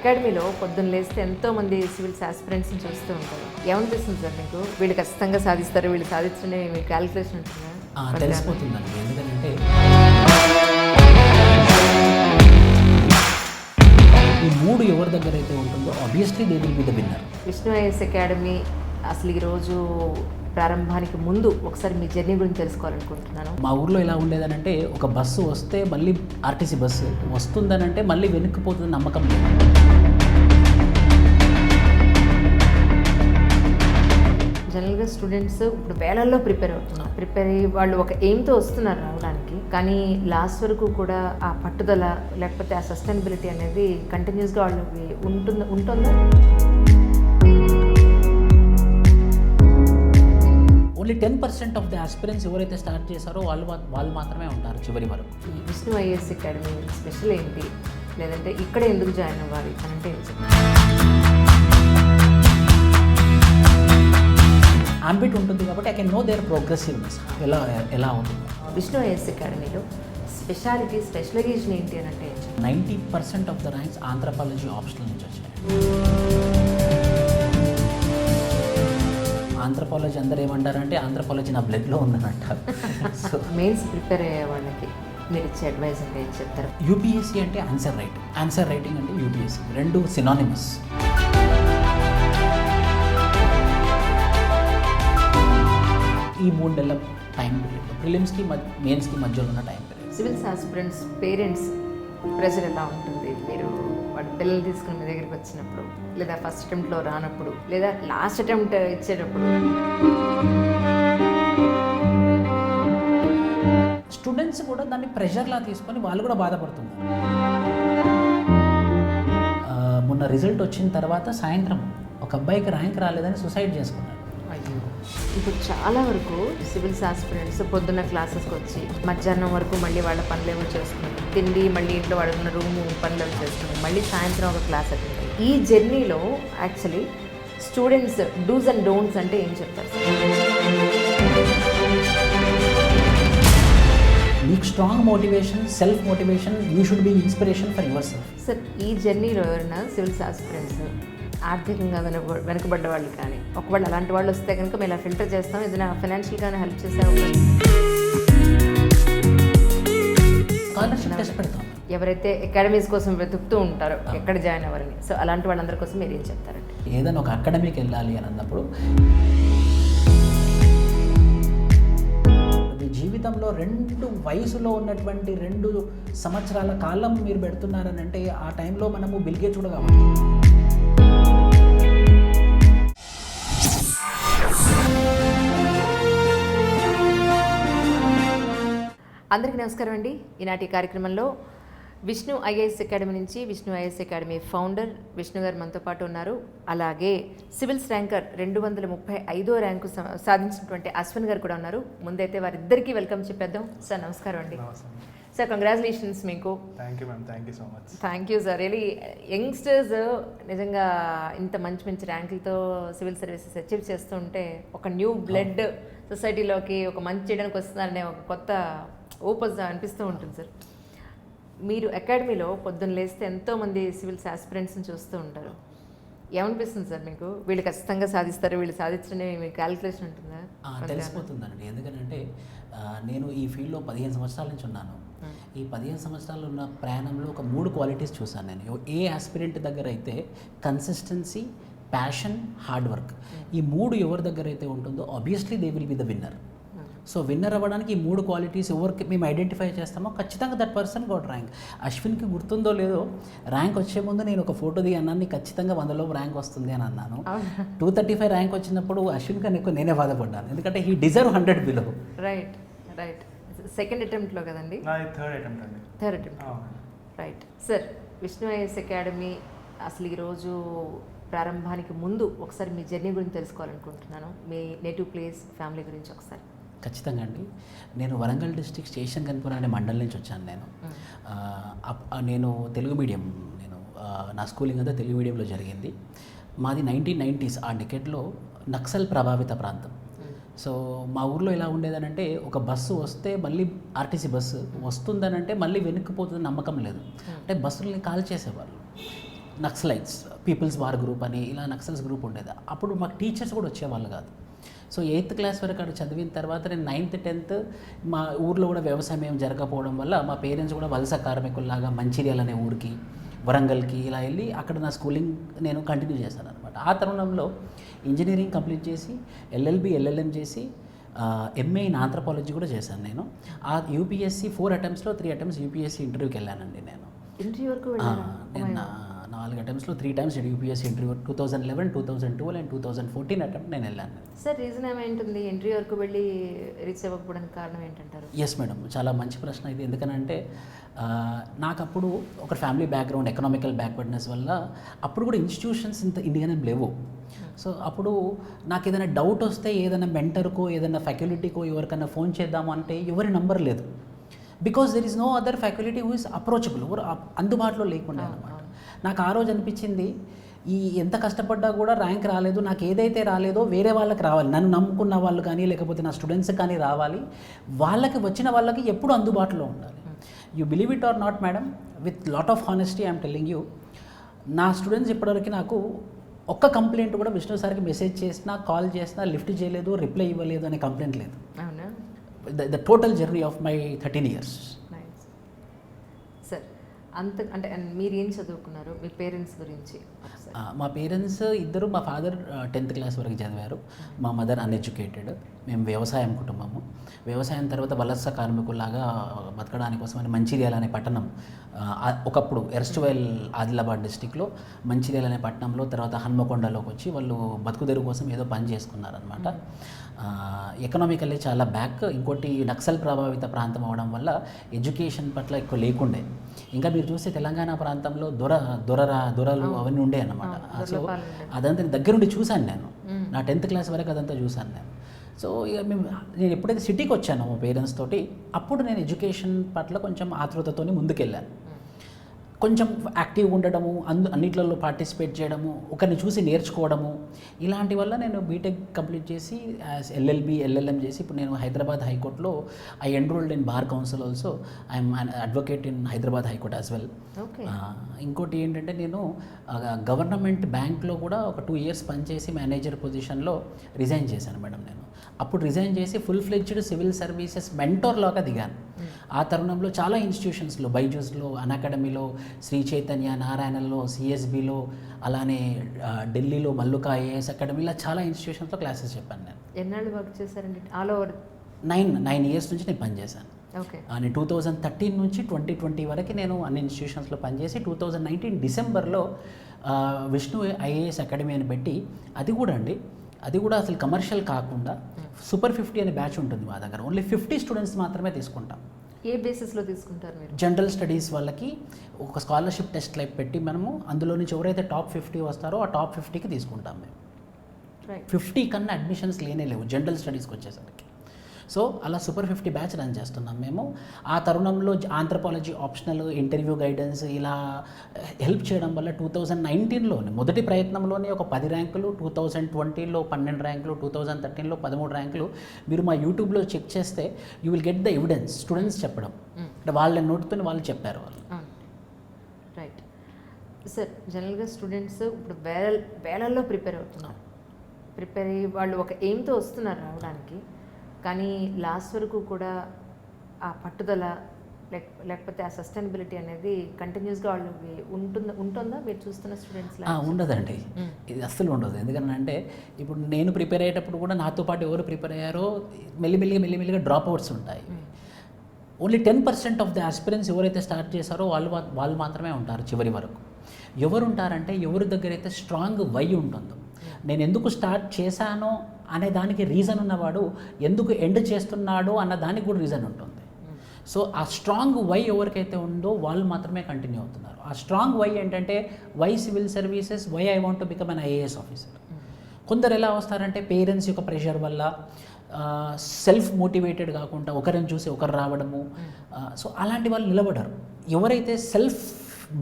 అకాడమీలో పొద్దున్న లేస్తే ఎంతోమంది సివిల్స్ ఆస్పిరెంట్స్ని చూస్తూ ఉంటారు. ఏమనిపిస్తుంది సార్ మీకు? వీళ్ళు ఖచ్చితంగా సాధిస్తారు, వీళ్ళు సాధించడమే మీ క్యాలిక్యులేషన్ ఉంటుందా? తెలిసిపోతుందండి. ఎందుకంటే ఈ మూడు ఎవరి దగ్గర అయితే ఉంటుందో obviously they will be the winner. Vishnu IAS academy అసలు ఈరోజు ప్రారంభానికి ముందు ఒకసారి మీ జర్నీ గురించి తెలుసుకోవాలనుకుంటున్నాను. మా ఊర్లో ఎలా ఉండేదనంటే ఒక బస్సు వస్తే మళ్ళీ ఆర్టీసీ బస్సు వస్తుందనంటే మళ్ళీ వెనక్కిపోతుంది నమ్మకం లేదు. జనరల్గా స్టూడెంట్స్ ఇప్పుడు వేలల్లో ప్రిపేర్ అయ్యి వాళ్ళు ఒక ఎయిమ్తో వస్తున్నారు రావడానికి, కానీ లాస్ట్ వరకు కూడా ఆ పట్టుదల లేకపోతే ఆ సస్టైనబిలిటీ అనేది కంటిన్యూస్గా వాళ్ళకి ఉంటుందా? ఓన్లీ 10% ఆఫ్ ద ఆస్పిరెంట్స్ ఎవరైతే స్టార్ట్ చేశారో వాళ్ళు మాత్రమే ఉంటారు చివరి వరకు. ఈ విష్ణు ఐఏఎస్ అకాడమీ స్పెషల్ ఏంటి, లేదంటే ఇక్కడ ఎందుకు జాయిన్ అవ్వాలి అంటే అంబిట్ ఉంటుంది కాబట్టి I can no there progressiveness ఎలా ఉంటుంది. విష్ణు ఐఏఎస్ అకాడమీలో స్పెషలైజేషన్ ఏంటి అని అంటే 90% of the ranks anthropology optional నుంచి వచ్చాయి. ఆంథ్రపాలజీ అందరూ ఏమంటారంటే ఆంథ్రపాలజీ నా బ్లడ్లో ఉందని అంటారు. సో మెయిన్స్ ప్రిపేర్ అయ్యే వాళ్ళకి మీరు ఇచ్చే అడ్వైస్ అంటే ఏం చెప్తారు? యూపీఎస్సీ అంటే ఆన్సర్ రైటింగ్ అంటే యూపీఎస్సీ రెండు సినానిమస్. ఈ 3 నెలల టైం పీరియడ్ ప్రిలిమ్స్కి మెయిన్స్కి మధ్యలో ఉన్న time period. Civils aspirants parents pressure ఎలా ఉంటుంది? మీరు వాడి పిల్లలు తీసుకుని మీ దగ్గరికి వచ్చినప్పుడు, లేదా ఫస్ట్ అటెంప్ట్లో రానప్పుడు, లేదా లాస్ట్ అటెంప్ట్ ఇచ్చేటప్పుడు స్టూడెంట్స్ కూడా దాన్ని ప్రెషర్లా తీసుకొని వాళ్ళు కూడా బాధపడుతున్నారు. మొన్న రిజల్ట్ వచ్చిన తర్వాత సాయంత్రం ఒక అబ్బాయికి ర్యాంక్ రాలేదని సూసైడ్ చేసుకున్నాడు. అయ్యో, ఇప్పుడు చాలా వరకు సివిల్స్ ఆస్పిరెంట్స్ పొద్దున్న క్లాసెస్కి వచ్చి మధ్యాహ్నం వరకు మళ్ళీ వాళ్ళ పనులు ఏమో చేసుకుని తిండి, మళ్ళీ ఇంట్లో వాడుకున్న రూము పనులు ఏమో చేసుకుని మళ్ళీ సాయంత్రం ఒక క్లాస్ అటెండ్. ఈ జర్నీలో actually students dos and don'ts అంటే ఏం చెప్తారు? మీకు strong motivation, self motivation, you should be inspiration for yourself. Sir, ఈ జర్నీలో ఎవరైనా సివిల్స్ ఆస్పిరెంట్స్ ఆర్థికంగా వెనుకబడ్డ వాళ్ళు కానీ, ఒకవేళ అలాంటి వాళ్ళు వస్తే కనుక మేము ఇలా ఫిల్టర్ చేస్తాం, ఏదైనా ఫైనాన్షియల్గానే హెల్ప్ చేసాము, స్కాలర్షిప్ టెస్ట్ పెడతాం. ఎవరైతే అకాడమీస్ కోసం వెతుకుతూ ఉంటారో ఎక్కడ జాయిన్ అవ్వాలని, సో అలాంటి వాళ్ళందరి కోసం మీరు ఏం చెప్తారండి? ఏదైనా ఒక అకాడమీకి వెళ్ళాలి అని అన్నప్పుడు మీ జీవితంలో 2 వయసులో ఉన్నటువంటి 2 సంవత్సరాల కాలం మీరు పెడుతున్నారని అంటే ఆ టైంలో మనము బిల్గేట్స్ కూడా కావాలి. అందరికీ నమస్కారం అండి. ఈనాటి కార్యక్రమంలో విష్ణు ఐఏఎస్ అకాడమీ నుంచి Vishnu IAS academy founder Vishnu గారు మనతో పాటు ఉన్నారు. అలాగే సివిల్స్ ర్యాంకర్ 235వ ర్యాంకు సాధించినటువంటి అశ్విన్ గారు కూడా ఉన్నారు. ముందైతే వారిద్దరికీ వెల్కమ్ చెప్పేద్దాం. సార్ నమస్కారం అండి. సార్, కంగ్రాచులేషన్స్ మీకు. Thank you ma'am, thank you so much. Thank you sir. Really youngsters నిజంగా ఇంత మంచి ర్యాంకులతో సివిల్ సర్వీసెస్ అచీవ్ చేస్తూ ఉంటే ఒక న్యూ బ్లడ్ సొసైటీలోకి ఒక మంచి చేయడానికి వస్తున్నారనే ఒక కొత్త ఓపస్ అనిపిస్తూ ఉంటుంది సార్. మీరు అకాడమీలో పొద్దున్న లేస్తే ఎంతోమంది సివిల్స్ ఆస్పిరెంట్స్ని చూస్తూ ఉంటారు. ఏమనిపిస్తుంది సార్ మీకు? వీళ్ళు ఖచ్చితంగా సాధిస్తారు, వీళ్ళు సాధించడమే మీ క్యాలిక్యులేషన్ ఉంటుందా? తెలిసిపోతుందండి. ఎందుకంటే నేను ఈ ఫీల్డ్లో 15 సంవత్సరాల నుంచి ఉన్నాను. ఈ 15 సంవత్సరాలు ఉన్న ప్రయాణంలో ఒక 3 క్వాలిటీస్ చూసాను నేను. ఏ ఆస్పిరెంట్ దగ్గర అయితే కన్సిస్టెన్సీ, ప్యాషన్, హార్డ్ వర్క్, ఈ 3 ఎవరి దగ్గర అయితే ఉంటుందో obviously they will be the winner. So winner అవ్వడానికి ఈ 3 క్వాలిటీస్ ఎవరికి మేము ఐడెంటిఫై చేస్తామో ఖచ్చితంగా దట్ పర్సన్ గోట్ ర్యాంక్. అశ్విన్కి గుర్తుందో లేదో, ర్యాంక్ వచ్చే ముందు నేను ఒక ఫోటో దిగి అన్నాను ఖచ్చితంగా 100లో ర్యాంక్ వస్తుంది అని అన్నాను. 235 ర్యాంక్ వచ్చినప్పుడు అశ్విన్ కన్నా ఎక్కువ నేనే బాధపడ్డాను, ఎందుకంటే he deserve 100 below. Right. Second అటెంప్ట్లో కదండి? థర్డ్ అటెంప్ట్ అండి. Third attempt. Right. Sir, Vishnu IAS academy అసలు ఈరోజు ప్రారంభానికి ముందు ఒకసారి మీ జర్నీ గురించి తెలుసుకోవాలనుకుంటున్నాను. మీ నేటివ్ ప్లేస్, ఫ్యామిలీ గురించి ఒకసారి. ఖచ్చితంగా అండి. నేను వరంగల్ డిస్ట్రిక్ట్ స్టేషన్ కనుపూర్ అనే మండలం నుంచి వచ్చాను. నేను తెలుగు మీడియం, నా స్కూలింగ్ అంతా తెలుగు మీడియంలో జరిగింది. మాది 1990s. ఆ డికెట్లో నక్సల్ ప్రభావిత ప్రాంతం. సో మా ఊర్లో ఎలా ఉండేదనంటే ఒక బస్సు వస్తే మళ్ళీ ఆర్టీసీ బస్సు వస్తుందనంటే మళ్ళీ వెనక్కిపోతుంది నమ్మకం లేదు. అంటే బస్సులని కాల్ చేసేవాళ్ళు. నక్సలైట్స్, పీపుల్స్ వార్ గ్రూప్ అని ఇలా నక్సల్స్ గ్రూప్ ఉండేది. అప్పుడు మాకు టీచర్స్ కూడా వచ్చేవాళ్ళు కాదు. సో 8th క్లాస్ వరకు అక్కడ చదివిన తర్వాత నేను 9th 10th మా ఊర్లో కూడా వ్యవసాయం ఏం జరగకపోవడం వల్ల మా పేరెంట్స్ కూడా వలస కార్మికుల్లాగా మంచిర్యాల అనే ఊరికి, వరంగల్కి ఇలా వెళ్ళి అక్కడ నా స్కూలింగ్ నేను కంటిన్యూ చేశాను అనమాట. ఆ తరుణంలో ఇంజనీరింగ్ కంప్లీట్ చేసి ఎల్ఎల్బి ఎల్ఎల్ఎం చేసి ఎంఏ ఇన్ ఆంథ్రపాలజీ కూడా చేశాను నేను. ఆ యూపీఎస్సీ 4 attemptsలో 3 attempts యూపీఎస్సీ ఇంటర్వ్యూకి వెళ్ళానండి నేను. ఇంటర్వ్యూ వరకు నేను 4 attemptsలో 3 times UPSC interview 2011, 2012 and 2014 attempt నేను వెళ్ళాను. సార్ రీజన్ ఏమైంటుంది ఇంటర్వ్యూ వరకు వెళ్ళి రీచ్ అవ్వకపోవడానికి కారణం ఏంటంటారు? ఎస్ మేడం, చాలా మంచి ప్రశ్న ఇది. ఎందుకనంటే నాకు అప్పుడు ఒక ఫ్యామిలీ బ్యాక్గ్రౌండ్, ఎకనామికల్ బ్యాక్వర్డ్నెస్ వల్ల అప్పుడు కూడా ఇన్స్టిట్యూషన్స్ ఇంత ఇండియానే లేవు. సో అప్పుడు నాకు ఏదైనా డౌట్ వస్తే ఏదైనా మెంటర్కో ఏదైనా ఫ్యాకల్టీకో ఎవరికైనా ఫోన్ చేద్దాము అంటే ఎవరి నంబర్ లేదు. Because there is no other faculty who is approachable, ఎవరు అందుబాటులో లేకుండా అనమాట. నాకు ఆ రోజు అనిపించింది ఎంత కష్టపడ్డా కూడా ర్యాంక్ రాలేదు, నాకు ఏదైతే రాలేదో వేరే వాళ్ళకి రావాలి, నన్ను నమ్ముకున్న వాళ్ళు కానీ లేకపోతే నా స్టూడెంట్స్ కానీ రావాలి, వాళ్ళకి వచ్చిన వాళ్ళకి ఎప్పుడు అందుబాటులో ఉండాలి. You believe it or not madam, with lot of honesty I'm telling you, నా స్టూడెంట్స్ ఇప్పటివరకు నాకు ఒక్క కంప్లైంట్ కూడా విష్ణు సార్కి మెసేజ్ చేసినా, కాల్ చేసినా లిఫ్ట్ చేయలేదు, రిప్లై ఇవ్వలేదు అనే కంప్లైంట్ లేదు. అవునా? The total journey of my 13 years. Nice sir. అంటే మీరు ఏం చదువుకున్నారు? మీ పేరెంట్స్ గురించి ఒకసారి. మా పేరెంట్స్ ఇద్దరు, మా ఫాదర్ 10th క్లాస్ వరకు చదివారు, మా మదర్ అన్ఎడ్యుకేటెడ్. మేము వ్యవసాయం కుటుంబము. వ్యవసాయం తర్వాత వలస కార్మికుల్లాగా బతకడానికి కోసమని మంచిర్యాల అనే పట్టణం, ఒకప్పుడు ఎర్స్ట్వైల్ ఆదిలాబాద్ డిస్టిక్లో మంచిర్యాల అనే పట్టణంలో, తర్వాత హన్మకొండలోకి వచ్చి వాళ్ళు బతుకుదెరువు కోసం ఏదో పని చేసుకున్నారనమాట. ఎకనామికల్లీ చాలా బ్యాక్. ఇంకోటి నక్సల్ ప్రభావిత ప్రాంతం అవడం వల్ల ఎడ్యుకేషన్ పట్ల ఎక్కువ లేకుండే. ఇంకా మీరు చూస్తే తెలంగాణ ప్రాంతంలో దొరలు అవన్నీ ఉండే అన్నమాట. సో అదంతా దగ్గరుండి చూశాను నేను. నా 10th క్లాస్ వరకు అదంతా చూశాను నేను. సో ఇక నేను ఎప్పుడైతే సిటీకి వచ్చానో మా పేరెంట్స్ తోటి, అప్పుడు నేను ఎడ్యుకేషన్ పట్ల కొంచెం ఆతృతతోని ముందుకెళ్ళాను. కొంచెం యాక్టివ్గా ఉండడము, అన్నిట్లలో పార్టిసిపేట్ చేయడము, ఒకరిని చూసి నేర్చుకోవడము, ఇలాంటి వల్ల నేను బీటెక్ కంప్లీట్ చేసి ఎల్ఎల్బి ఎల్ఎల్ఎం చేసి ఇప్పుడు నేను హైదరాబాద్ హైకోర్టులో I enrolled in bar council also. I'm advocate in Hyderabad high court as well. ఇంకోటి ఏంటంటే నేను గవర్నమెంట్ బ్యాంక్లో కూడా ఒక 2 years పనిచేసి మేనేజర్ పొజిషన్లో రిజైన్ చేశాను మేడం. నేను అప్పుడు రిజైన్ చేసి ఫుల్ ఫ్లెడ్జ్డ్ సివిల్ సర్వీసెస్ మెంటోర్లాగా దిగాను. ఆ తరుణంలో చాలా ఇన్స్టిట్యూషన్స్లో, బైజూస్లో, అన్అకాడమీలో, శ్రీ చైతన్య, నారాయణలో, సిఎస్బిలో, అలానే ఢిల్లీలో మల్లుకా ఐఏఎస్ అకాడమీ, ఇలా చాలా ఇన్స్టిట్యూషన్స్లో క్లాసెస్ చెప్పాను నేను. ఎన్నాళ్ళు వర్క్ చేశారండి? ఆల్ ఓవర్ 9 years నుంచి నేను పనిచేశాను. ఓకే. నేను 2013 నుంచి 2020 వరకు నేను అన్ని ఇన్స్టిట్యూషన్స్లో పనిచేసి 2019 డిసెంబర్లో విష్ణు ఐఏఎస్ అకాడమీ అని పెట్టి, అది కూడా అసలు కమర్షియల్ కాకుండా సూపర్ 50 అనే బ్యాచ్ ఉంటుంది మా దగ్గర. ఓన్లీ 50 స్టూడెంట్స్ మాత్రమే తీసుకుంటాం. ఏ బేసిస్లో తీసుకుంటారు మీరు? జనరల్ స్టడీస్ వాళ్ళకి ఒక స్కాలర్షిప్ టెస్ట్ లైక్ పెట్టి మనము అందులో నుంచి ఎవరైతే టాప్ 50 వస్తారో ఆ టాప్ 50కి తీసుకుంటాం మేము. 50 కన్నా అడ్మిషన్స్ లేవు జనరల్ స్టడీస్కి వచ్చేసరికి. సో అలా సూపర్ 50 బ్యాచ్ రన్ చేస్తున్నాం మేము. ఆ తరుణంలో ఆంథ్రపాలజీ ఆప్షనల్, ఇంటర్వ్యూ గైడెన్స్ ఇలా హెల్ప్ చేయడం వల్ల 2019లోనే మొదటి ప్రయత్నంలోనే ఒక 10 ర్యాంకులు, 2020లో 12 ర్యాంకులు, 2013లో 13 ర్యాంకులు. మీరు మా యూట్యూబ్లో చెక్ చేస్తే you will get the evidence. Students చెప్పడం, అంటే వాళ్ళ నోటితో వాళ్ళు చెప్పారు వాళ్ళు. Right sir. జనరల్గా స్టూడెంట్స్ ఇప్పుడు వేలల్లో ప్రిపేర్ అవుతున్నారు. ప్రిపేర్ అయ్యి వాళ్ళు ఒక ఎయిమ్తో వస్తున్నారు రావడానికి, కానీ లాస్ట్ వరకు కూడా ఆ పట్టుదల లేకపోతే ఆ సస్టైనబిలిటీ అనేది కంటిన్యూస్గా వాళ్ళకి ఉంటుందా మీరు చూస్తున్న స్టూడెంట్స్? ఉండదండి, ఇది అస్సలు ఉండదు. ఎందుకంటే ఇప్పుడు నేను ప్రిపేర్ అయ్యేటప్పుడు కూడా నాతో పాటు ఎవరు ప్రిపేర్ అయ్యారో మెల్లిమెల్లిగా డ్రాప్ అవుట్స్ ఉంటాయి. ఓన్లీ 10% ఆఫ్ ద ఆస్పిరెంట్స్ ఎవరైతే స్టార్ట్ చేశారో వాళ్ళు మాత్రమే ఉంటారు చివరి వరకు. ఎవరు ఉంటారంటే ఎవరి దగ్గర అయితే స్ట్రాంగ్ వై ఉంటుందో, నేను ఎందుకు స్టార్ట్ చేశానో అనే దానికి రీజన్ ఉన్నవాడు ఎందుకు ఎండ్ చేస్తున్నాడో అన్న దానికి కూడా రీజన్ ఉంటుంది. సో ఆ స్ట్రాంగ్ వై ఎవరికైతే ఉందో వాళ్ళు మాత్రమే కంటిన్యూ అవుతున్నారు. ఆ స్ట్రాంగ్ వై ఏంటంటే why civil services, why I want to become an IAS officer. కొందరు ఎలా వస్తారంటే పేరెంట్స్ యొక్క ప్రెషర్ వల్ల, సెల్ఫ్ మోటివేటెడ్ కాకుండా ఒకరిని చూసి ఒకరు రావడము. సో అలాంటి వాళ్ళు నిలబడరు. ఎవరైతే సెల్ఫ్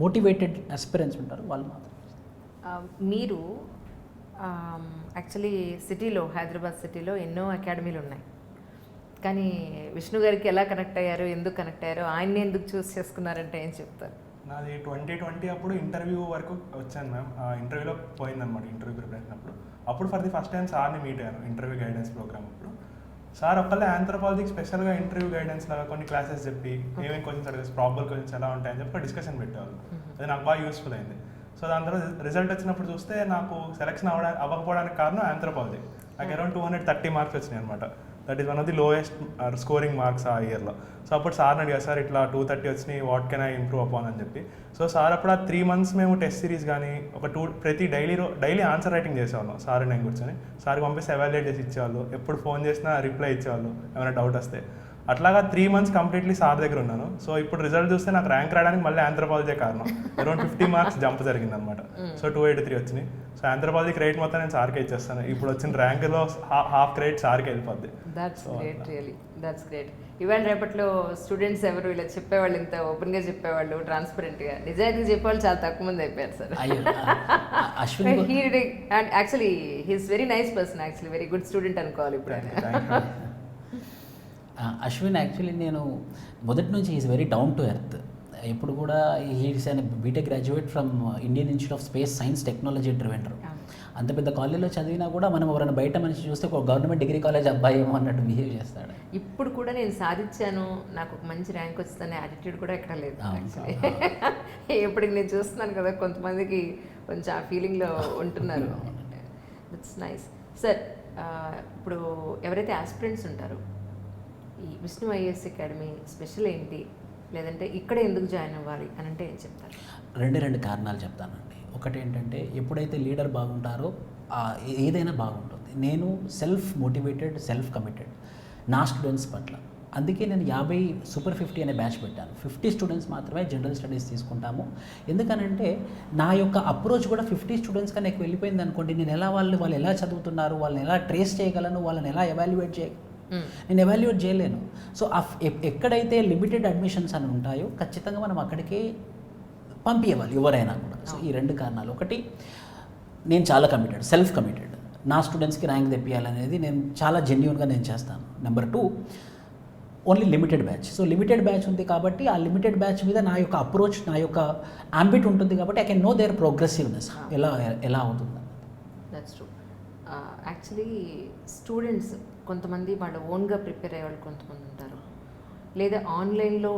మోటివేటెడ్ ఆస్పిరెంట్స్ ఉంటారో వాళ్ళు మాత్రం. మీరు యాక్చువల్లీ సిటీలో, హైదరాబాద్ సిటీలో ఎన్నో అకాడమీలు ఉన్నాయి, కానీ విష్ణు గారికి ఎలా కనెక్ట్ అయ్యారు, ఎందుకు కనెక్ట్ అయ్యారు, ఆయన్ని ఎందుకు చూస్ చేసుకున్నారంటే ఏం చెప్తారు? నాది 2020 అప్పుడు ఇంటర్వ్యూ వరకు వచ్చాను మ్యామ్. ఆ ఇంటర్వ్యూలో పోయిందనమాట, ఇంటర్వ్యూ ప్రిపేర్ అయినప్పుడు. అప్పుడు ఫర్ ది ఫస్ట్ టైం సార్ని మీట్ అయ్యాను ఇంటర్వ్యూ గైడెన్స్ ప్రోగ్రామ్ అప్పుడు. సార్ ఒక్కళ్ళే ఆంథ్రోపాలజీకి స్పెషల్గా ఇంటర్వ్యూ గైడెన్స్ లాగా కొన్ని క్లాసెస్ చెప్పి ఏమేమి క్వశ్చన్స్ అడిగేసి ప్రాబుల్ క్వశ్చన్స్ ఎలా ఉంటాయని చెప్పి డిస్కషన్ పెట్టేవాళ్ళు. అది నాకు బాగా యూస్ఫుల్ అయింది. సో దాని తర్వాత రిజల్ట్ వచ్చినప్పుడు చూస్తే నాకు సెలెక్షన్ అవ్వకపోవడానికి కారణం ఆంథ్రోపాలజీ. నాకు అరౌండ్ 230 మార్క్స్ వచ్చినాయి అనమాట. That is one of the lowest scoring marks ఆ ఇయర్లో. సో అప్పుడు సార్ని అడిగా, సార్ ఇట్లా 230 వచ్చినాయి, what can I improve upon అని చెప్పి. సో సార్ అప్పుడు ఆ 3 months మేము టెస్ట్ సిరీస్ కానీ ప్రతి డైలీ ఆన్సర్ రైటింగ్ చేసేవాళ్ళం. సార్ నేను కూర్చొని సార్కి పంపిస్తే ఎవాల్యుయేట్ చేసి ఇచ్చేవాళ్ళు. ఎప్పుడు ఫోన్ చేసినా రిప్లై ఇచ్చేవాళ్ళు ఏమైనా డౌట్ వస్తే. అట్లాగా 3 months కంప్లీట్లీ సార్ దగ్గర ఉన్నాను. సో ఇప్పుడు రిజల్ట్ చూస్తే నాకు ర్యాంక్ రావడానికి మళ్ళీ ఆంథ్రోపాలజీ కారణం. అరౌండ్ 50 మార్క్స్ జంప్ జరిగింది అనమాట. సో 283 వచ్చినాయి. సో ఆంథ్రోపాలజీ క్రెడిట్ మొత్తం నేను సార్కే ఇచ్చేస్తాను. ఇప్పుడు వచ్చిన ర్యాంకులో హాఫ్ క్రెడిట్ సార్కే వెళ్ళిపోద్ది. That's great, really that's great. ఇవాళ రేపట్లో స్టూడెంట్స్ ఎవరు ఇలా చెప్పేవాళ్ళు, ఇంత ఓపెన్గా చెప్పేవాళ్ళు, ట్రాన్స్పరెంట్గా నిజాయితీ చెప్పేవాళ్ళు చాలా తక్కువ మంది అయిపోయారు sir. Ashwin and actually he's very nice person, actually very good student అనుకోవాలి ఇప్పుడు. అశ్విన్ యాక్చువల్లీ నేను మొదటి నుంచి is very down to earth. ఇప్పుడు కూడా he's an B Tech graduate from Indian Institute of Space Science Technology Trivandrum. అంత పెద్ద కాలేజ్లో చదివినా కూడా మనం ఎవరైనా బయట మనిషి చూస్తే ఒక గవర్నమెంట్ డిగ్రీ కాలేజ్ అబ్బాయి ఏమో అన్నట్టు బిహేవ్ చేస్తాడు. ఇప్పుడు కూడా నేను సాధించాను, నాకు ఒక మంచి ర్యాంక్ వస్తుందనే యాటిట్యూడ్ కూడా ఎక్కడ లేదు యాక్చువల్లీ. ఎప్పటికి నేను చూస్తున్నాను కదా, కొంతమందికి కొంచెం ఆ ఫీలింగ్లో ఉంటున్నారు. That's nice sir. ఇప్పుడు ఎవరైతే ఆస్పిరెంట్స్ ఉంటారో ఈ విష్ణు ఐఏఎస్ అకాడమీ స్పెషల్ ఏంటి, లేదంటే ఇక్కడ ఎందుకు జాయిన్ అవ్వాలి అని అంటే ఏం చెప్తారు? రెండు కారణాలు చెప్తానండి. ఒకటి ఏంటంటే ఎప్పుడైతే లీడర్ బాగుంటారో ఏదైనా బాగుంటుంది. నేను సెల్ఫ్ మోటివేటెడ్, సెల్ఫ్ కమిటెడ్ నా స్టూడెంట్స్ పట్ల. అందుకే నేను 50 Super 50 అనే బ్యాచ్ పెట్టాను. 50 స్టూడెంట్స్ మాత్రమే జనరల్ స్టడీస్ తీసుకుంటాము. ఎందుకనంటే నా యొక్క అప్రోచ్ కూడా 50 స్టూడెంట్స్ కన్నా ఎక్కువ వెళ్ళిపోయింది అనుకోండి, నేను ఎలా వాళ్ళు ఎలా చదువుతున్నారు, వాళ్ళని ఎలా ట్రేస్ చేయగలను, వాళ్ళని ఎలా ఎవాల్యుయేట్ నేను ఎవాల్యుయేట్ చేయలేను. సో ఎక్కడైతే లిమిటెడ్ అడ్మిషన్స్ అని ఉంటాయో ఖచ్చితంగా మనం అక్కడికే పంపించాలి ఎవరైనా కూడా. సో ఈ 2 కారణాలు. ఒకటి, నేను చాలా కమిటెడ్, సెల్ఫ్ కమిటెడ్. నా స్టూడెంట్స్కి ర్యాంక్ తెప్పియాలనేది నేను చాలా జెన్యూన్గా నేను చేస్తాను. Number 2, only limited batch. So limited batch ఉంది కాబట్టి ఆ లిమిటెడ్ బ్యాచ్ మీద నా యొక్క అప్రోచ్, నా యొక్క అంబిట్ ఉంటుంది కాబట్టి I can no there progressiveness ఎలా అవుతుంది. That's true. యాక్చువల్లీ స్టూడెంట్స్ కొంతమంది వాళ్ళు ఓన్గా ప్రిపేర్ అయ్యే వాళ్ళు కొంతమంది ఉంటారు, లేదా ఆన్లైన్లో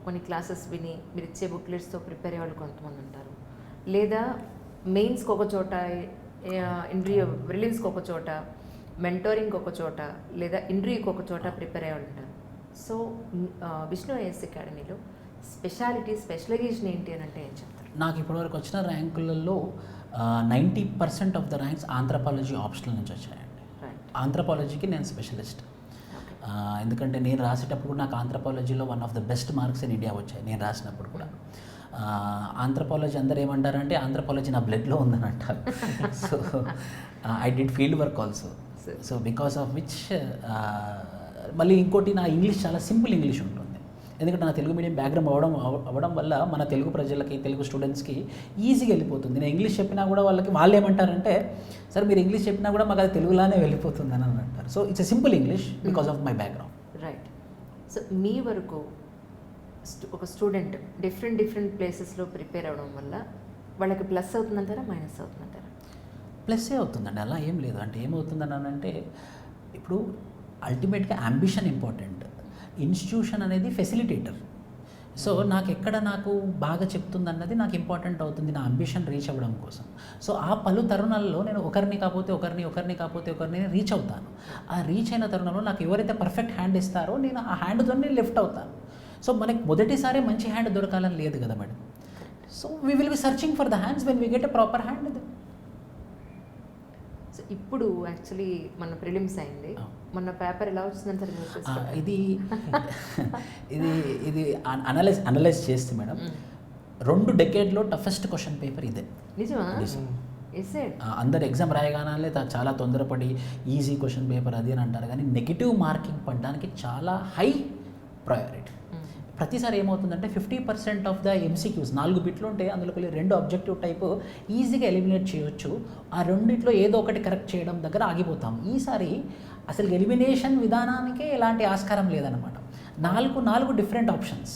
కొన్ని క్లాసెస్ విని మీరు ఇచ్చే బుక్లెట్స్తో ప్రిపేర్ అయ్యే వాళ్ళు కొంతమంది ఉంటారు, లేదా మెయిన్స్కి ఒక చోట, ప్రిలిమ్స్కి ఒక చోట, మెంటోరింగ్కి ఒక చోట, లేదా ఇంటర్వ్యూకి ఒక చోట ప్రిపేర్ అయ్యే వాళ్ళు ఉంటారు. సో విష్ణు ఐఏఎస్ అకాడమీలో స్పెషలైజేషన్ ఏంటి అని అంటే ఏం చెప్తారు? నాకు ఇప్పటివరకు వచ్చిన ర్యాంకులలో 90% of the ranks anthropology optional నుంచి వచ్చాయండి. ఆంథ్రోపాలజీకి నేను స్పెషలిస్ట్. ఎందుకంటే నేను రాసేటప్పుడు కూడా నాకు ఆంథ్రోపాలజీలో one of the best marks in India వచ్చాయి నేను రాసినప్పుడు కూడా. ఆంథ్రోపాలజీ అందరూ ఏమంటారంటే ఆంథ్రోపాలజీ నా బ్లడ్లో ఉందని అంటారు. So I did field work also. So because of which మళ్ళీ ఇంకోటి, నా ఇంగ్లీష్ చాలా సింపుల్ ఇంగ్లీష్ ఉంటుంది. ఎందుకంటే నా తెలుగు మీడియం బ్యాక్గ్రౌండ్ అవ్వడం వల్ల మన తెలుగు ప్రజలకి, తెలుగు స్టూడెంట్స్కి ఈజీగా వెళ్ళిపోతుంది. నేను ఇంగ్లీష్ చెప్పినా కూడా వాళ్ళు ఏమంటారంటే, సార్ మీరు ఇంగ్లీష్ చెప్పినా కూడా మాకు అది తెలుగులానే వెళ్ళిపోతుంది అని అంటారు. So it's a simple English because of my background. Right. So మీ వరకు ఒక స్టూడెంట్ డిఫరెంట్ ప్లేసెస్లో ప్రిపేర్ అవ్వడం వల్ల వాళ్ళకి ప్లస్ అవుతుందంటారా, మైనస్ అవుతుందంటారా? ప్లస్సే అవుతుందండి, అలా ఏం లేదు. అంటే ఏమవుతుందని అంటే ఇప్పుడు అల్టిమేట్గా అంబిషన్ ఇంపార్టెంట్, ఇన్స్టిట్యూషన్ అనేది ఫెసిలిటేటర్. సో నాకు బాగా చెప్తుందన్నది నాకు ఇంపార్టెంట్ అవుతుంది నా అంబిషన్ రీచ్ అవ్వడం కోసం. సో ఆ పలు తరుణాల్లో నేను ఒకరిని కాకపోతే ఒకరిని రీచ్ అవుతాను. ఆ రీచ్ అయిన తరుణంలో నాకు ఎవరైతే పర్ఫెక్ట్ హ్యాండ్ ఇస్తారో నేను ఆ హ్యాండ్తో నేను లెఫ్ట్ అవుతాను. సో మనకి మొదటిసారి మంచి హ్యాండ్ దొరకాలని లేదు కదా madam. So we will be searching for the hands when we get a proper hand. So ఇప్పుడు యాక్చువల్లీ మన ప్రిలిమ్స్ అయింది, మన పేపర్ ఎలా వచ్చిందంటారు? ఇది అనలైజ్ చేస్తే మేడం 2 డెకేడ్లో టఫెస్ట్ క్వశ్చన్ పేపర్ ఇదే. నిజమా? అందరు ఎగ్జామ్ రాయగానే చాలా తొందరపడి ఈజీ క్వశ్చన్ పేపర్ అది అని అంటారు, కానీ నెగిటివ్ మార్కింగ్ పడడానికి చాలా హై ప్రయారిటీ. ప్రతిసారి ఏమవుతుందంటే 50% ఆఫ్ ద MCQs 4 బిట్లు ఉంటే అందులో 2 అబ్జెక్టివ్ టైపు ఈజీగా ఎలిమినేట్ చేయొచ్చు. ఆ రెండిట్లో ఏదో ఒకటి కరెక్ట్ చేయడం దగ్గర ఆగిపోతాం. ఈసారి అసలు ఎలిమినేషన్ విధానానికే ఎలాంటి ఆస్కారం లేదన్నమాట. 4 different options.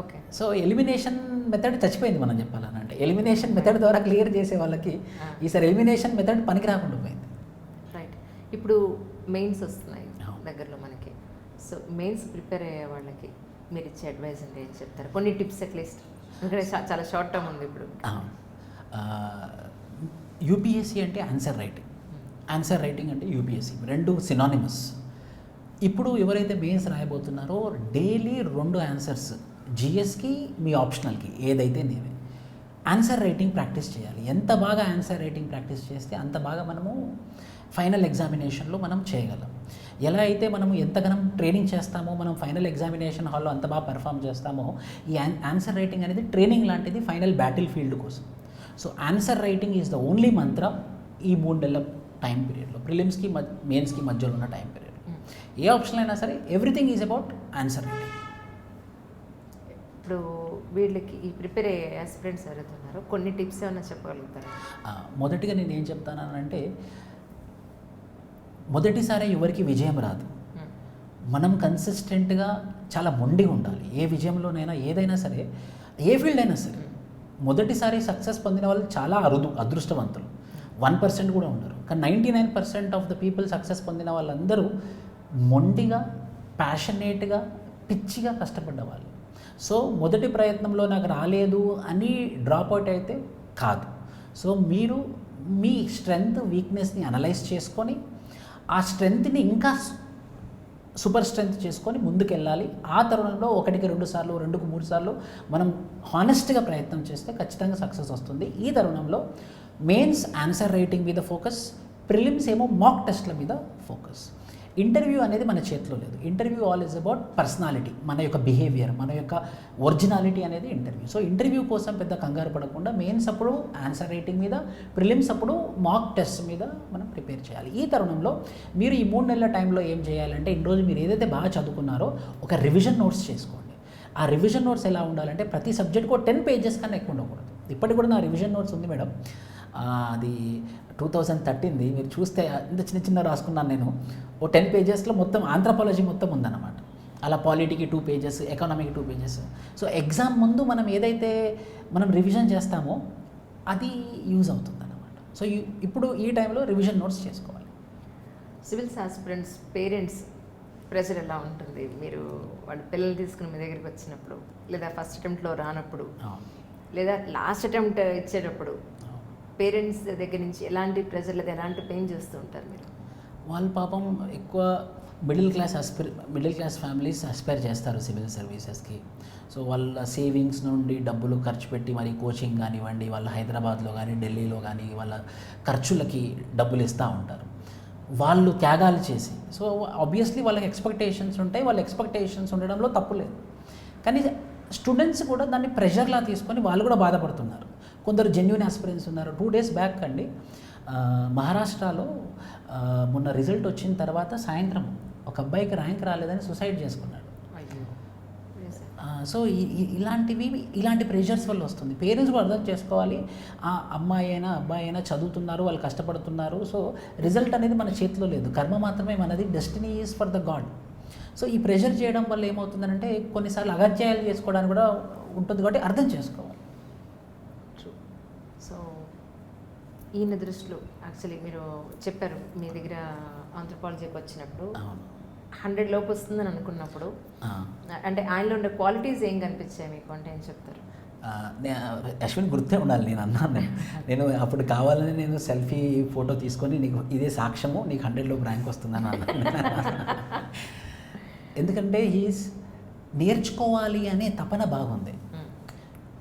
Okay. So elimination method చచ్చిపోయింది మనం చెప్పాలని అంటే. ఎలిమినేషన్ మెథడ్ ద్వారా క్లియర్ చేసే వాళ్ళకి ఈసారి ఎలిమినేషన్ మెథడ్ పనికి రాకుండా పోయింది. రైట్. ఇప్పుడు మెయిన్స్ వస్తున్నాయి అవును. దగ్గరలో మనకి. సో మెయిన్స్ ప్రిపేర్ అయ్యే వాళ్ళకి మీరు ఇచ్చే అడ్వైస్ అంటే ఏం చెప్తారు? కొన్ని టిప్స్ అట్లీస్ట్, ఎందుకంటే చాలా షార్ట్ టర్మ్ ఉంది ఇప్పుడు. యూపీఎస్సీ అంటే ఆన్సర్ రైటింగ్, ఆన్సర్ రైటింగ్ అంటే యూపీఎస్సీ, రెండు సినానిమస్. ఇప్పుడు ఎవరైతే మెయిన్స్ రాయబోతున్నారో డైలీ 2 ఆన్సర్స్, జిఎస్కి మీ ఆప్షనల్కి ఏదైతే నేనే ఆన్సర్ రైటింగ్ ప్రాక్టీస్ చేయాలి. ఎంత బాగా ఆన్సర్ రైటింగ్ ప్రాక్టీస్ చేస్తే అంత బాగా మనము ఫైనల్ ఎగ్జామినేషన్లో మనం చేయగలం. ఎలా అయితే మనము ఎంతగానం ట్రైనింగ్ చేస్తామో మనం ఫైనల్ ఎగ్జామినేషన్ హాల్లో అంత బాగా పెర్ఫామ్ చేస్తామో, ఈ ఆన్సర్ రైటింగ్ అనేది ట్రైనింగ్ లాంటిది ఫైనల్ బ్యాటిల్ ఫీల్డ్ కోసం. So answer writing is the only మంత్ర ఈ 3 నెలల టైం పీరియడ్లో, ప్రిలిమ్స్కి మెయిన్స్కి మధ్యలో ఉన్న టైం పీరియడ్ ఏ ఆప్షన్ అయినా సరే everything is about answer writing. ఇప్పుడు వీళ్ళకి ఈ ప్రిపేర్ అయ్యే ఆస్పిరెంట్స్ ఎవరైతే ఉన్నారో కొన్ని టిప్స్ ఏమైనా చెప్పగలుగుతారా? మొదటిగా నేను ఏం చెప్తానంటే, మొదటిసారి ఎవరికి విజయం రాదు. మనం కన్సిస్టెంట్గా చాలా మొండిగా ఉండాలి. ఏ విజయంలోనైనా ఏదైనా సరే, ఏ ఫీల్డ్ అయినా సరే, మొదటిసారి సక్సెస్ పొందిన వాళ్ళు చాలా అదృష్టవంతులు. 1% కూడా ఉండరు. కానీ 99% ఆఫ్ ద పీపుల్ సక్సెస్ పొందిన వాళ్ళందరూ మొండిగా, ప్యాషనేట్గా, పిచ్చిగా కష్టపడ్డ వాళ్ళు. సో మొదటి ప్రయత్నంలో నాకు రాలేదు అని డ్రాప్ అవుట్ అయితే కాదు. సో మీరు మీ స్ట్రెంగ్త్, వీక్నెస్ని అనలైజ్ చేసుకొని ఆ స్ట్రెంగ్త్ని ఇంకా సూపర్ స్ట్రెంగ్త్ చేసుకొని ముందుకెళ్ళాలి. ఆ తరుణంలో 1కి 2 సార్లు, 2కి 3 సార్లు మనం హానెస్ట్గా ప్రయత్నం చేస్తే ఖచ్చితంగా సక్సెస్ వస్తుంది. ఈ తరుణంలో మెయిన్స్ ఆన్సర్ రైటింగ్ మీద ఫోకస్, ప్రిలిమ్స్ ఏమో మాక్ టెస్ట్ల మీద ఫోకస్. ఇంటర్వ్యూ అనేది మన చేతిలో లేదు. Interview all is about personality, మన యొక్క బిహేవియర్, మన యొక్క ఒరిజినాలిటీ అనేది ఇంటర్వ్యూ. సో ఇంటర్వ్యూ కోసం పెద్ద కంగారు పడకుండా మెయిన్స్ అప్పుడు ఆన్సర్ రైటింగ్ మీద, ప్రిలిమ్స్ అప్పుడు మాక్ టెస్ట్ మీద మనం ప్రిపేర్ చేయాలి. ఈ తరుణంలో మీరు ఈ 3 నెలల టైంలో ఏం చేయాలంటే, ఈరోజు మీరు ఏదైతే బాగా చదువుకున్నారో ఒక రివిజన్ నోట్స్ చేసుకోండి. ఆ రివిజన్ నోట్స్ ఎలా ఉండాలంటే ప్రతి సబ్జెక్ట్కు 10 పేజెస్ కన్నా ఎక్కువ ఉండకూడదు. ఇప్పటికి కూడా నా రివిజన్ నోట్స్ ఉంది మేడం, అది 2013ది. మీరు చూస్తే ఇంత చిన్న రాసుకున్నాను నేను. ఓ 10 పేజెస్లో మొత్తం ఆంథ్రపాలజీ మొత్తం ఉందన్నమాట. అలా పాలిటీకి 2 పేజెస్, ఎకనామీకి 2 పేజెస్. సో ఎగ్జామ్ ముందు మనం ఏదైతే మనం రివిజన్ చేస్తామో అది యూజ్ అవుతుంది అన్నమాట. సో ఇప్పుడు ఈ టైంలో రివిజన్ నోట్స్ చేసుకోవాలి. సివిల్స్ ఆస్పిరెంట్స్ పేరెంట్స్ ప్రెషర్ ఎలా ఉంటుంది? మీరు వాళ్ళ పిల్లలు తీసుకుని మీ దగ్గరికి వచ్చినప్పుడు, లేదా ఫస్ట్ అటెంప్ట్లో రానప్పుడు, లేదా లాస్ట్ అటెంప్ట్ ఇచ్చేటప్పుడు పేరెంట్స్ దగ్గర నుంచి ఎలాంటి ప్రెషర్ లేదా ఎలాంటి పెయిన్ చూస్తూ ఉంటారు మీరు? వాళ్ళు పాపం ఎక్కువ మిడిల్ క్లాస్ ఫ్యామిలీస్ అస్పైర్ చేస్తారు సివిల్ సర్వీసెస్కి. సో వాళ్ళ సేవింగ్స్ నుండి డబ్బులు ఖర్చు పెట్టి మరి కోచింగ్ కానివ్వండి, వాళ్ళు హైదరాబాద్లో కానీ ఢిల్లీలో కానీ వాళ్ళ ఖర్చులకి డబ్బులు ఇస్తూ ఉంటారు. వాళ్ళు త్యాగాలు చేసి, సో ఆబ్వియస్లీ వాళ్ళకి ఎక్స్పెక్టేషన్స్ ఉంటాయి. వాళ్ళ ఎక్స్పెక్టేషన్స్ ఉండడంలో తప్పు లేదు. కానీ స్టూడెంట్స్ కూడా దాన్ని ప్రెషర్లా తీసుకొని వాళ్ళు కూడా బాధపడుతున్నారు. కొందరు జెన్యూన్ ఆస్పిరెంట్స్ ఉన్నారు. 2 days బ్యాక్ అండి, మహారాష్ట్రలో మొన్న రిజల్ట్ వచ్చిన తర్వాత సాయంత్రం ఒక అబ్బాయికి ర్యాంక్ రాలేదని సూసైడ్ చేసుకున్నాడు. సో ఇలాంటి ప్రెషర్స్ వల్ల వస్తుంది. పేరెంట్స్ కూడా అర్థం చేసుకోవాలి, ఆ అమ్మాయి అయినా అబ్బాయి అయినా చదువుతున్నారు, వాళ్ళు కష్టపడుతున్నారు. సో రిజల్ట్ అనేది మన చేతిలో లేదు, కర్మ మాత్రమే మనది. Destiny is for the God. So ఈ ప్రెషర్ చేయడం వల్ల ఏమవుతుందంటే కొన్నిసార్లు అగత్యాలు చేసుకోవడానికి కూడా ఉంటుంది, కాబట్టి అర్థం చేసుకోవాలి. సో ఈయన దృష్టిలో యాక్చువల్లీ మీరు చెప్పారు మీ దగ్గర ఆంథ్రపాలజీకి వచ్చినప్పుడు 100 లోపు వస్తుందని అనుకున్నప్పుడు, అంటే ఆయనలో ఉండే క్వాలిటీస్ ఏం కనిపించాయి మీకు అంటే ఏం చెప్తారు? అశ్విన్ గుర్తే ఉండాలి, నేను అన్నాను. నేను అప్పుడు కావాలని నేను సెల్ఫీ ఫోటో తీసుకొని నీకు ఇదే సాక్ష్యము, నీకు 100 లోపు ర్యాంక్ వస్తుందని అన్నాను. ఎందుకంటే నేర్చుకోవాలి అనే తపన బాగుంది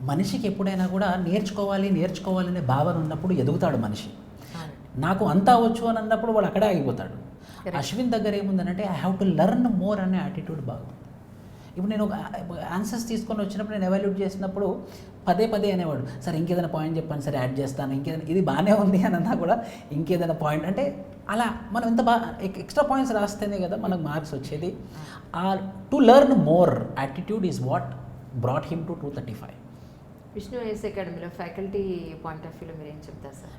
మనిషికి. ఎప్పుడైనా కూడా నేర్చుకోవాలనే భావన ఉన్నప్పుడు ఎదుగుతాడు మనిషి. నాకు అంతా వచ్చు అని అన్నప్పుడు వాడు అక్కడే ఆగిపోతాడు. అశ్విన్ దగ్గర ఏముందనంటే I have to learn more అనే యాటిట్యూడ్ బాగుంది. ఇప్పుడు నేను ఒక ఆన్సర్స్ తీసుకొని వచ్చినప్పుడు నేను ఎవాల్యూట్ చేసినప్పుడు పదే అనేవాడు, సార్ ఇంకేదైనా పాయింట్ చెప్పండి సార్, యాడ్ చేస్తాను, ఇంకేదైనా ఇది బాగానే ఉంది అని అన్నా కూడా ఇంకేదైనా పాయింట్ అంటే అలా మనం ఎంత బాగా ఎక్స్ట్రా పాయింట్స్ రాస్తేనే కదా మనకు మార్క్స్ వచ్చేది. ఆ to learn more attitude is what brought him to 235. Vishnu IAS అకాడమీలో ఫ్యాకల్టీ పాయింట్ ఆఫ్ వ్యూలో మీరు ఏం చెప్తారు sir?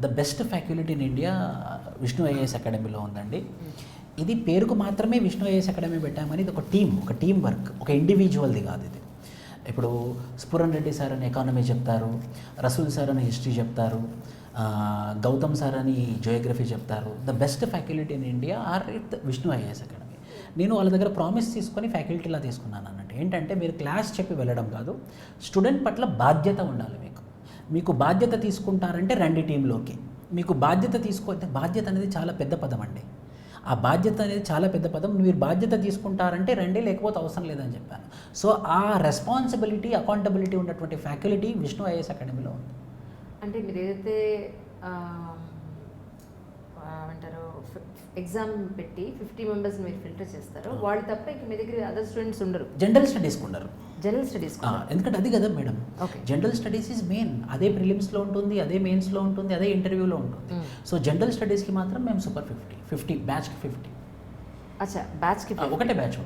The best faculty in India Vishnu IAS అకాడమీలో ఉందండి. ఇది పేరుకు మాత్రమే విష్ణు ఐఏఎస్ అకాడమీ పెట్టామని, ఇది ఒక టీం వర్క్, ఒక ఇండివిజువల్ది కాదు ఇది. ఇప్పుడు స్ఫురన్ రెడ్డి సార్ అని ఎకానమీ చెప్తారు, రసూల్ సార్ అని హిస్టరీ చెప్తారు, గౌతమ్ సార్ అని జియోగ్రఫీ చెప్తారు. The best faculty in India are it Vishnu IAS academy. నేను వాళ్ళ దగ్గర ప్రామిస్ తీసుకొని ఫ్యాకల్టీలా తీసుకున్నాను అన్నట్టు. ఏంటంటే మీరు క్లాస్ చెప్పి వెళ్ళడం కాదు, స్టూడెంట్ పట్ల బాధ్యత ఉండాలి. మీకు బాధ్యత తీసుకుంటారంటే రండి టీంలోకి. మీకు బాధ్యత తీసుకోతే, బాధ్యత అనేది చాలా పెద్ద పదం అండి. ఆ బాధ్యత అనేది చాలా పెద్ద పదం. మీరు బాధ్యత తీసుకుంటారంటే రండి, లేకపోతే అవసరం లేదని చెప్పాను. సో ఆ రెస్పాన్సిబిలిటీ, అకౌంటబిలిటీ ఉన్నటువంటి ఫ్యాకల్టీ విష్ణు ఐఏఎస్ అకాడమీలో ఉంది. అంటే మీరు ఏదైతే ఏమంటారు ఎగ్జామ్ పెట్టి 50 మెంబర్స్ మీరు ఫిల్టర్ చేస్తారో వాళ్ళు తప్ప ఇంక మీ దగ్గర అదర్ స్టూడెంట్స్ ఉండరు. జనరల్ స్టడీస్కి ఉండరు. జనరల్ స్టడీస్ ఎందుకంటే అది కదా madam, okay. General studies is main. అదే ప్రిలిమ్స్లో ఉంటుంది, అదే మెయిన్స్లో ఉంటుంది, అదే ఇంటర్వ్యూలో ఉంటుంది. సో జనరల్ స్టడీస్కి మాత్రం మేము సూపర్ 50 బ్యాచ్కి 50. అచ్చా, బ్యాచ్కి ఒకటే బ్యాచ్.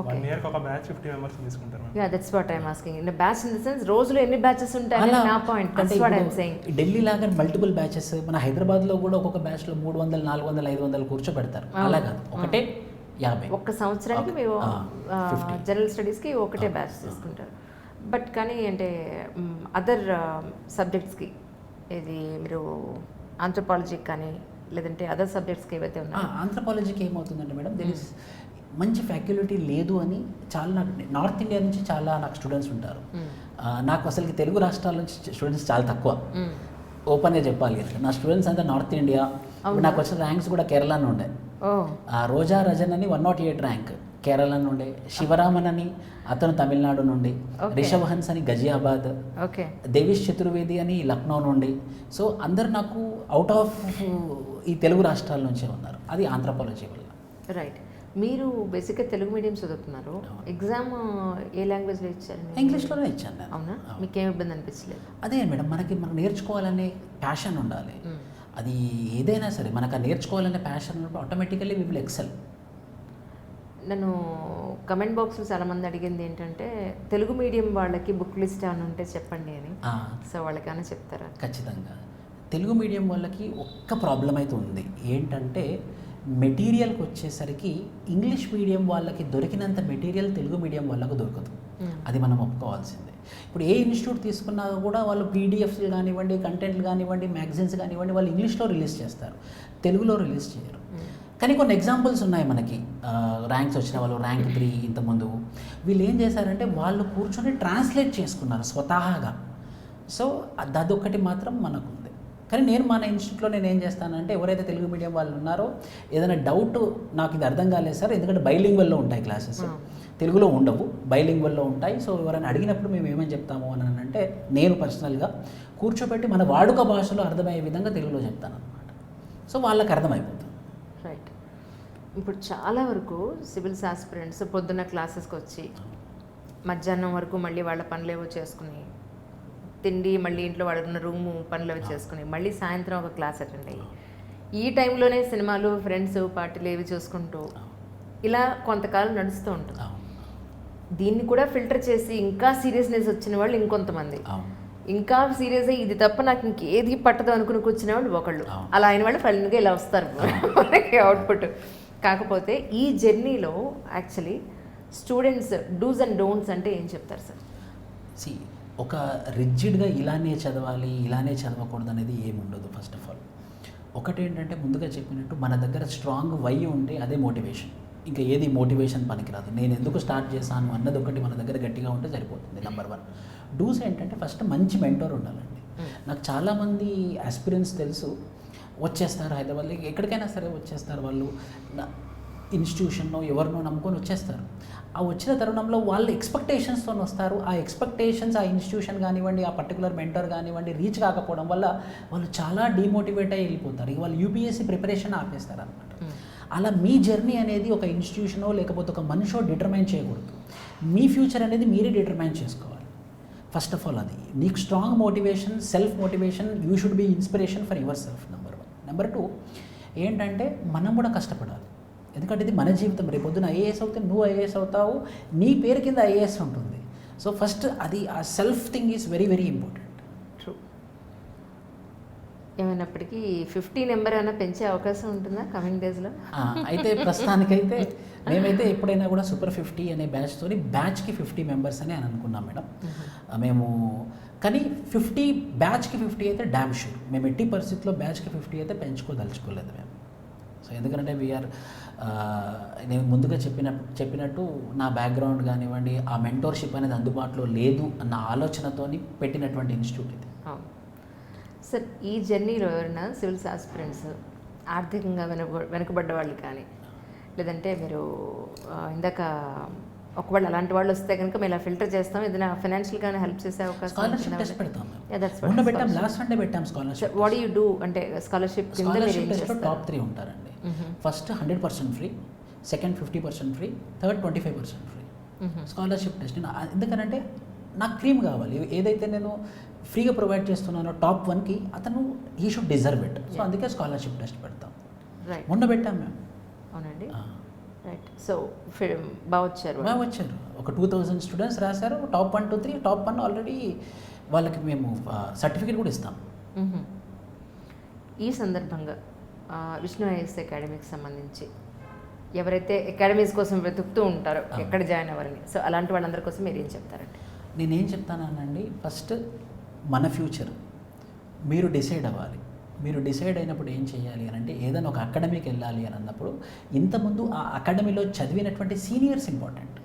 ఓకే. 1 ఇయర్కి ఒక బ్యాచ్ 50 మెంబర్స్ తీసుకుంటారు ma'am. Yeah, that's what I'm asking. In batch in the sense రోజులో ఎన్ని బ్యాచెస్ ఉంటాయి నా point. That's what I'm saying. Delhi లాగా మల్టిపుల్ బ్యాచెస్, మన హైదరాబాద్లో కూడా ఒక్కొక్క బ్యాచ్లో 300, 400, 500 కూర్చోబెడతారు. అలా కాదు, ఒకటే 50. ఒక్క సంవత్సరానికి మేము 50. జనరల్ స్టడీస్కి ఒకటే బ్యాచ్ తీసుకుంటారు. బట్ కానీ అంటే అదర్ సబ్జెక్ట్స్కి ఇది మీరు ఆంథ్రోపాలజీకి కానీ లేదంటే అదర్ సబ్జెక్ట్స్కి ఏవైతే ఉన్నాయో, ఆంథ్రోపాలజీకి ఏమవుతుందంటే మేడం, దెర్ ఇస్ మంచి ఫ్యాకల్టీ లేదు అని చాలా నాకు నార్త్ ఇండియా నుంచి చాలా నాకు స్టూడెంట్స్ ఉంటారు. నాకు అసలుకి తెలుగు రాష్ట్రాల నుంచి స్టూడెంట్స్ చాలా తక్కువ, ఓపెన్గా చెప్పాలి. నా స్టూడెంట్స్ అంతా నార్త్ ఇండియా. నాకు వచ్చిన ర్యాంక్స్ కూడా కేరళ నుండే. రోజా రజన్ అని 108 ర్యాంక్ కేరళ నుండి, శివరామన్ అని అతను తమిళనాడు నుండి, రిషబ్ హన్స్ అని గజియాబాద్, దేవిష్ చతుర్వేది అని లక్నో నుండి. సో అందరు నాకు అవుట్ ఆఫ్ ఈ తెలుగు రాష్ట్రాల నుంచే ఉన్నారు. అది ఆంథ్రోపాలజీ వల్ల. రైట్. మీరు బేసిక్గా తెలుగు మీడియం చదువుతున్నారు. ఎగ్జామ్ ఏ లాంగ్వేజ్లో ఇచ్చారు? ఇంగ్లీష్లోనే ఇచ్చాను నేను. అవునా? మీకేం ఇబ్బంది అనిపించలేదు? అదే మేడం, మనం నేర్చుకోవాలనే ప్యాషన్ ఉండాలి. అది ఏదైనా సరే మనకు నేర్చుకోవాలనే ప్యాషన్ ఉన్నప్పుడు ఆటోమేటికల్లీ వి విల్ ఎక్సెల్. నన్ను కమెంట్ బాక్స్లో చాలామంది అడిగింది ఏంటంటే తెలుగు మీడియం వాళ్ళకి బుక్ లిస్ట్ ఏమైనా ఉంటే చెప్పండి అని. సో వాళ్ళకైనా చెప్తారా? ఖచ్చితంగా. తెలుగు మీడియం వాళ్ళకి ఒక్క ప్రాబ్లం అయితే ఉంది. ఏంటంటే మెటీరియల్కి వచ్చేసరికి ఇంగ్లీష్ మీడియం వాళ్ళకి దొరికినంత మెటీరియల్ తెలుగు మీడియం వాళ్ళకు దొరకదు. అది మనం ఒప్పుకోవాల్సిందే. ఇప్పుడు ఏ ఇన్స్టిట్యూట్ తీసుకున్నా కూడా వాళ్ళు పీడిఎఫ్లు కానివ్వండి, కంటెంట్లు కానివ్వండి, మ్యాగజైన్స్ కానివ్వండి, వాళ్ళు ఇంగ్లీష్లో రిలీజ్ చేస్తారు, తెలుగులో రిలీజ్ చేయరు. కానీ కొన్ని ఎగ్జాంపుల్స్ ఉన్నాయి మనకి. ర్యాంక్స్ వచ్చిన వాళ్ళు, ర్యాంక్ 3 ఇంతకుముందు వీళ్ళు ఏం చేశారంటే వాళ్ళు కూర్చొని ట్రాన్స్లేట్ చేసుకున్నారు స్వతహాగా. సో అదొక్కటి మాత్రం మనకు ఉంది. కానీ నేను మన ఇన్స్టిట్యూట్లో నేను ఏం చేస్తానంటే ఎవరైతే తెలుగు మీడియం వాళ్ళు ఉన్నారో ఏదైనా డౌట్ నాకు ఇది అర్థం కాలేదు సార్, ఎందుకంటే బైలింగ్వల్లో ఉంటాయి క్లాసెస్, తెలుగులో ఉండవు, బైలింగ్వల్లో ఉంటాయి. సో ఎవరైనా అడిగినప్పుడు మేము ఏమని చెప్తాము అని అంటే నేను పర్సనల్గా కూర్చోబెట్టి మన వాడుక భాషలో అర్థమయ్యే విధంగా తెలుగులో చెప్తాను అనమాట. సో వాళ్ళకి అర్థమైపోతుంది. రైట్. ఇప్పుడు చాలా వరకు సివిల్స్ ఆస్పిరెంట్స్ పొద్దున్న క్లాసెస్కి వచ్చి మధ్యాహ్నం వరకు మళ్ళీ వాళ్ళ పనులేవో చేసుకుని తిండి, మళ్ళీ ఇంట్లో వాడుకున్న రూము పనులు అవి చేసుకుని మళ్ళీ సాయంత్రం ఒక క్లాస్ అటెండ్ అయ్యి ఈ టైంలోనే సినిమాలు, ఫ్రెండ్స్, పార్టీలు ఏవి చూసుకుంటూ ఇలా కొంతకాలం నడుస్తూ ఉంటుంది. దీన్ని కూడా ఫిల్టర్ చేసి ఇంకా సీరియస్నెస్ వచ్చిన వాళ్ళు ఇంకొంతమంది, ఇంకా సీరియస్ అయ్యి ఇది తప్ప నాకు ఇంకేది పట్టదు అనుకుని కూర్చునే వాళ్ళు ఒకళ్ళు. అలా అయిన వాళ్ళు ఫైనల్గా ఇలా వస్తారు మనకి అవుట్పుట్. కాకపోతే ఈ జర్నీలో actually students dos and don'ts అంటే ఏం చెప్తారు సార్? ఒక రిజిడ్గా ఇలానే చదవాలి, ఇలానే చదవకూడదు అనేది ఏముండదు. ఫస్ట్ ఆఫ్ ఆల్ ఒకటి ఏంటంటే ముందుగా చెప్పినట్టు మన దగ్గర స్ట్రాంగ్ వై ఉంటే అదే మోటివేషన్. ఇంకా ఏది మోటివేషన్ పనికిరాదు. నేను ఎందుకు స్టార్ట్ చేశాను అన్నది ఒకటి మన దగ్గర గట్టిగా ఉంటే సరిపోతుంది. నెంబర్ 1. డూస్ ఏంటంటే ఫస్ట్ మంచి మెంటోర్ ఉండాలండి. నాకు చాలామంది ఆస్పిరెంట్స్ తెలుసు, వచ్చేస్తారు హైదరాబాద్లో, ఎక్కడికైనా సరే వచ్చేస్తారు వాళ్ళు, ఇన్స్టిట్యూషన్నో ఎవరినో నమ్ముకొని వచ్చేస్తారు. ఆ వచ్చిన తరుణంలో వాళ్ళు ఎక్స్పెక్టేషన్స్తో వస్తారు. ఆ ఎక్స్పెక్టేషన్స్ ఆ ఇన్స్టిట్యూషన్ కానివ్వండి, ఆ పర్టికులర్ మెంటర్ కానివ్వండి రీచ్ కాకపోవడం వల్ల వాళ్ళు చాలా డీమోటివేట్ అయ్యి వెళ్ళిపోతారు. ఇక వాళ్ళు యూపీఎస్సీ ప్రిపరేషన్ ఆపేస్తారు అనమాట. అలా మీ జర్నీ అనేది ఒక ఇన్స్టిట్యూషనో లేకపోతే ఒక మనిషో డిటర్మైన్ చేయకూడదు. మీ ఫ్యూచర్ అనేది మీరే డిటర్మైన్ చేసుకోవాలి. ఫస్ట్ ఆఫ్ ఆల్ అది నీకు strong motivation, self motivation, you should be inspiration for yourself. Number 1. Number 2 ఏంటంటే మనం కూడా కష్టపడాలి. ఎందుకంటే ఇది మన జీవితం. రేపు పొద్దున ఐఏఎస్ అవుతే నువ్వు ఐఏఎస్ అవుతావు, నీ పేరు కింద ఐఏఎస్ ఉంటుంది. సో ఫస్ట్ అది ఆ self thing is very very important. True. ఏమైనప్పటికీ 50 నెంబర్ ఏమైనా పెంచే అవకాశం ఉంటుందా కమింగ్ డేస్లో? అయితే ప్రస్తుతానికైతే మేమైతే ఎప్పుడైనా కూడా సూపర్ 50 అనే బ్యాచ్తోని బ్యాచ్కి 50 మెంబర్స్ అని అనుకున్నాం మేడం. మేము కానీ 50 బ్యాచ్కి 50 అయితే డ్యామ్ షూర్ మేము ఎట్టి పరిస్థితుల్లో బ్యాచ్కి 50 అయితే పెంచుకోదలుచుకోలేదు మేము. సో ఎందుకంటే వీఆర్ నేను ముందుగా చెప్పినట్టు నా బ్యాక్గ్రౌండ్ కానివ్వండి, ఆ మెంటోర్షిప్ అనేది అందుబాటులో లేదు అన్న ఆలోచనతోని పెట్టినటువంటి ఇన్స్టిట్యూట్ ఇది. సార్, ఈ జర్నీలో ఎవరైనా సివిల్స్ ఆస్పిరెంట్స్ ఆర్థికంగా వెనుకబడ్డ వాళ్ళు కానీ, లేదంటే మీరు ఇందాక ఒకవేళ అలాంటి వాళ్ళు వస్తే కనుక మేము ఇలా ఫిల్టర్ చేస్తాం, ఏదైనా ఫైనాన్షియల్గానే హెల్ప్ చేసే అవకాశం స్కాలర్షిప్ టెస్ట్ పెడతాం. లాస్ట్ సండే పెట్టాం స్కాలర్షిప్. వాట్ యూ డూ అంటే స్కాలర్షిప్ టెస్ట్లో టాప్ 3 ఉంటారండి. First 100% free, second 50% free, third 25% free. Scholarship test ఎందుకనంటే నాకు క్రీమ్ కావాలి, ఏదైతే నేను ఫ్రీగా ప్రొవైడ్ చేస్తున్నానో టాప్ 1కి అతను he should deserve it. So అందుకే స్కాలర్షిప్ టెస్ట్ పెడతాం. రైట్, మొన్న పెట్టాం మేము. అవునండి, రైట్. సో బాగా వచ్చారు ఒక 2000 స్టూడెంట్స్ రాశారు. టాప్ 1 to 3, టాప్ 1 ఆల్రెడీ వాళ్ళకి మేము సర్టిఫికేట్ కూడా ఇస్తాం. ఈ సందర్భంగా విష్ణు ఐఎస్ అకాడమీకి సంబంధించి ఎవరైతే అకాడమీస్ కోసం వెతుకుతూ ఉంటారో ఎక్కడ జాయిన్ అవ్వాలని, సో అలాంటి వాళ్ళందరి కోసం మీరు ఏం చెప్తారండి? నేనేం చెప్తానండి, ఫస్ట్ మన ఫ్యూచర్ మీరు డిసైడ్ అవ్వాలి. మీరు డిసైడ్ అయినప్పుడు ఏం చేయాలి అని అంటే, ఏదైనా ఒక అకాడమీకి వెళ్ళాలి అని అన్నప్పుడు ఇంతకుముందు ఆ అకాడమీలో చదివినటువంటి సీనియర్స్ ఇంపార్టెంట్.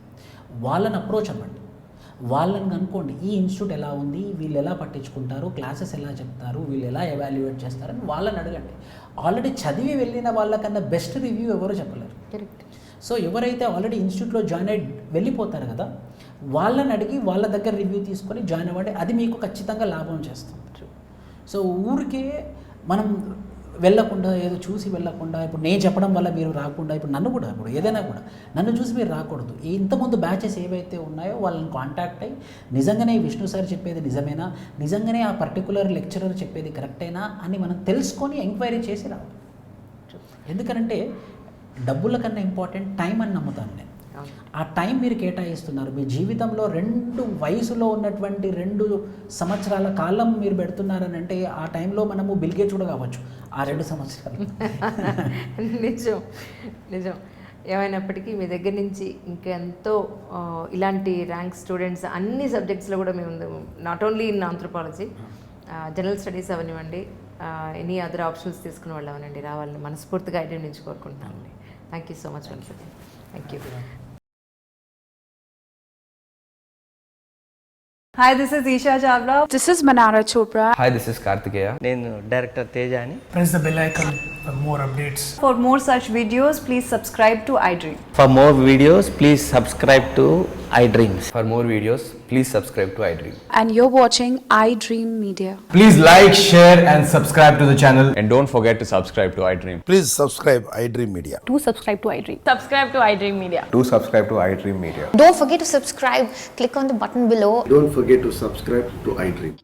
వాళ్ళని అప్రోచ్ అవ్వండి, వాళ్ళని అనుకోండి ఈ ఇన్స్టిట్యూట్ ఎలా ఉంది, వీళ్ళు ఎలా పట్టించుకుంటారు, క్లాసెస్ ఎలా చెప్తారు, వీళ్ళు ఎలా ఎవాల్యుయేట్ చేస్తారని వాళ్ళని అడగండి. ఆల్రెడీ చదివి వెళ్ళిన వాళ్ళకన్నా బెస్ట్ రివ్యూ ఎవరో చెప్పలేరు. కరెక్ట్. సో ఎవరైతే ఆల్రెడీ ఇన్స్టిట్యూట్లో జాయిన్ అయ్యి వెళ్ళిపోతారు కదా, వాళ్ళని అడిగి వాళ్ళ దగ్గర రివ్యూ తీసుకొని జాయిన్ అవ్వండి. అది మీకు ఖచ్చితంగా లాభం చేస్తుంది. సో ఊరికే మనం వెళ్ళకుండా, ఏదో చూసి వెళ్ళకుండా, ఇప్పుడు నేను చెప్పడం వల్ల మీరు రాకుండా, ఇప్పుడు నన్ను కూడా, ఇప్పుడు ఏదైనా కూడా నన్ను చూసి మీరు రాకూడదు. ఇంతకుముందు బ్యాచెస్ ఏవైతే ఉన్నాయో వాళ్ళని కాంటాక్ట్ అయ్యి నిజంగానే విష్ణు సార్ చెప్పేది నిజమేనా, నిజంగానే ఆ పర్టికులర్ లెక్చరర్ చెప్పేది కరెక్టేనా అని మనం తెలుసుకొని ఎంక్వైరీ చేసి రావాలి. ఎందుకంటే డబ్బుల కన్నా ఇంపార్టెంట్ టైం అని నమ్ముతాను నేను. ఆ టైం మీరు కేటాయిస్తున్నారు. మీ జీవితంలో 2 వయసులో ఉన్నటువంటి 2 సంవత్సరాల కాలం మీరు పెడుతున్నారని అంటే, ఆ టైంలో మనము బిల్గేట్స్ కూడా కావచ్చు ఆ 2 సంవత్సరాలు. నిజం. ఏమైనప్పటికీ మీ దగ్గర నుంచి ఇంకెంతో ఇలాంటి ర్యాంక్ స్టూడెంట్స్ అన్ని సబ్జెక్ట్స్లో కూడా మేము not only in anthropology, general studies అవనివ్వండి, ఎనీ అదర్ ఆప్షన్స్ తీసుకునే వాళ్ళు అవనండి, రావాలని మనస్ఫూర్తిగా ఐడెంటిఫై నుంచి కోరుకుంటున్నానండి. Thank you so much once again. Thank you. Hi, this is Isha Chavla. This is Manara Chopra. Hi, this is Kartikeya. నేను director Teja అని. Press the bell icon for more updates. For more such videos, please subscribe to iDream. For more videos, please subscribe to iDreams. For more videos, please subscribe to iDream. And you're watching iDream Media. Please like, share and subscribe to the channel. And don't forget to subscribe to iDream. Please subscribe iDream Media. Do subscribe to iDream. Subscribe to iDream Media. Do subscribe to iDream Media. Don't forget to subscribe. Click on the button below. Don't forget to subscribe to iDream.